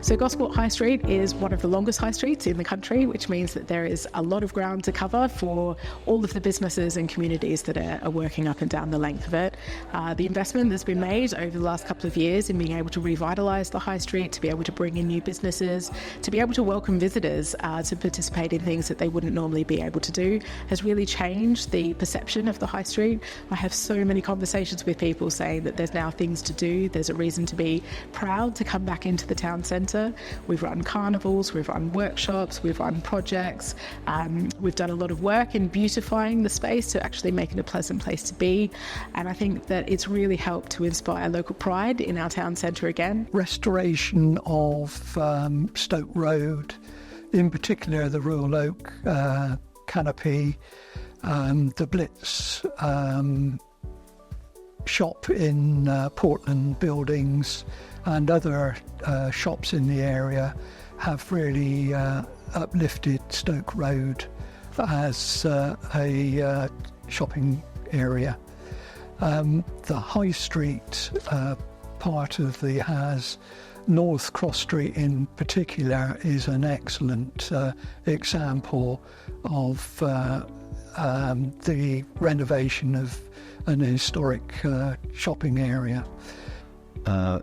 So Gosport High Street is one of the longest high streets in the country, which means that there is a lot of ground to cover for all of the businesses and communities that are working up and down the length of it. The investment that's been made over the last couple of years in being able to revitalise the high street, to be able to bring in new businesses, to be able to welcome visitors to participate in things that they wouldn't normally be able to do, has really changed the perception of the high street. I have so many conversations with people saying that there's now things to do, there's a reason to be proud to come back into the town centre. We've run carnivals, we've run workshops, we've run projects, we've done a lot of work in beautifying the space to actually make it a pleasant place to be, and I think that it's really helped to inspire local pride in our town centre again. Restoration of Stoke Road, in particular the Royal Oak canopy, the Blitz shop in Portland buildings and other shops in the area have really uplifted Stoke Road as a shopping area. The High Street part of the HAZ, North Cross Street in particular, is an excellent example of the renovation of an historic shopping area.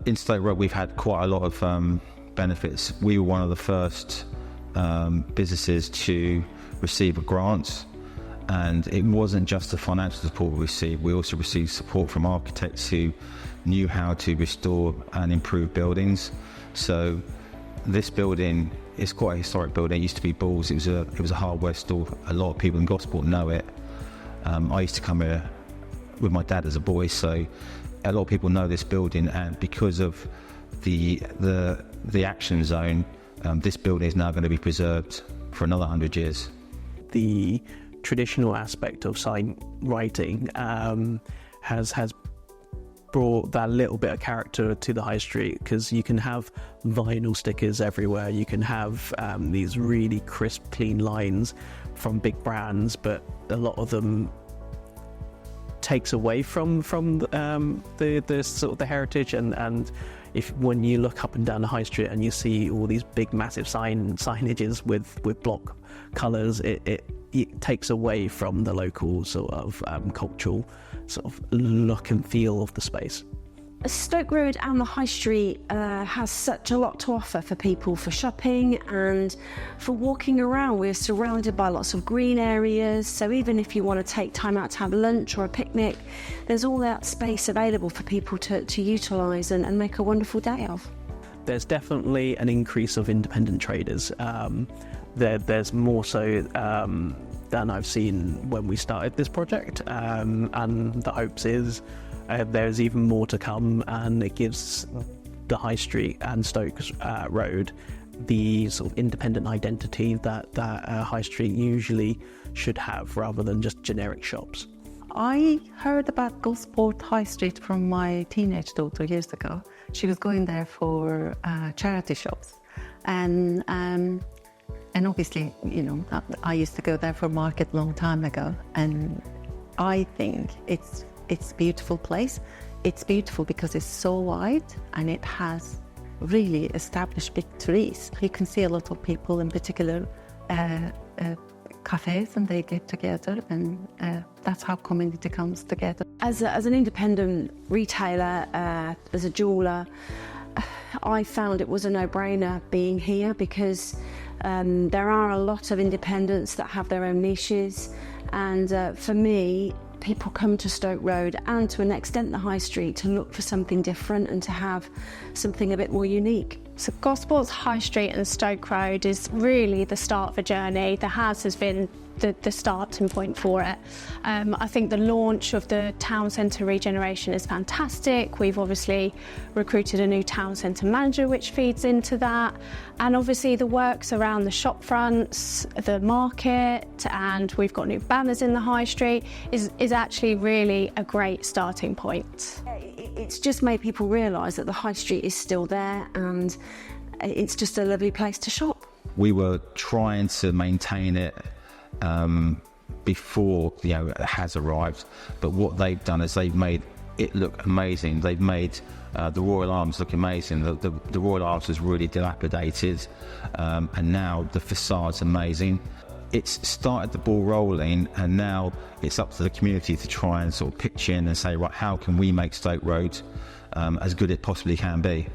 In Stoke Road we've had quite a lot of benefits. We were one of the first businesses to receive a grant, and it wasn't just the financial support we received, we also received support from architects who knew how to restore and improve buildings. So this building is quite a historic building. It used to be Bulls, it was a hardware store. A lot of people in Gosport know it. I used to come here with my dad as a boy, so a lot of people know this building, and because of the action zone, this building is now going to be preserved for another 100 years. The traditional aspect of sign writing has brought that little bit of character to the high street, because you can have vinyl stickers everywhere, you can have these really crisp, clean lines from big brands, but a lot of them takes away from the sort of the heritage, and if when you look up and down the high street and you see all these big massive signages with block colours, it takes away from the local sort of cultural sort of look and feel of the space. Stoke Road and the High Street has such a lot to offer for people for shopping and for walking around. We're surrounded by lots of green areas, so even if you want to take time out to have lunch or a picnic, there's all that space available for people to utilise and make a wonderful day of. There's definitely an increase of independent traders. There's more so than I've seen when we started this project, and the hopes is there's even more to come, and it gives the High Street and Stoke Road the sort of independent identity that High Street usually should have, rather than just generic shops. I heard about Gosport High Street from my teenage daughter years ago. She was going there for charity shops, and obviously, you know, I used to go there for market a long time ago, and I think it's a beautiful place. It's beautiful because it's so wide and it has really established big trees. You can see a lot of people, in particular cafes, and they get together, and that's how community comes together. As an independent retailer, as a jeweller, I found it was a no-brainer being here, because there are a lot of independents that have their own niches, and for me, people come to Stoke Road and to an extent the High Street to look for something different and to have something a bit more unique. So Gosport's High Street and Stoke Road is really the start of a journey. The HAZ has been the starting point for it. I think the launch of the town centre regeneration is fantastic. We've obviously recruited a new town centre manager, which feeds into that, and obviously the works around the shop fronts, the market, and we've got new banners in the High Street is actually really a great starting point. It's just made people realise that the High Street is still there, and it's just a lovely place to shop. We were trying to maintain it before it has arrived, but what they've done is they've made it look amazing. They've made the Royal Arms look amazing. The Royal Arms was really dilapidated, and now the facade's amazing. It's started the ball rolling, and now it's up to the community to try and sort of pitch in and say, right, how can we make Stoke Road as good as it possibly can be?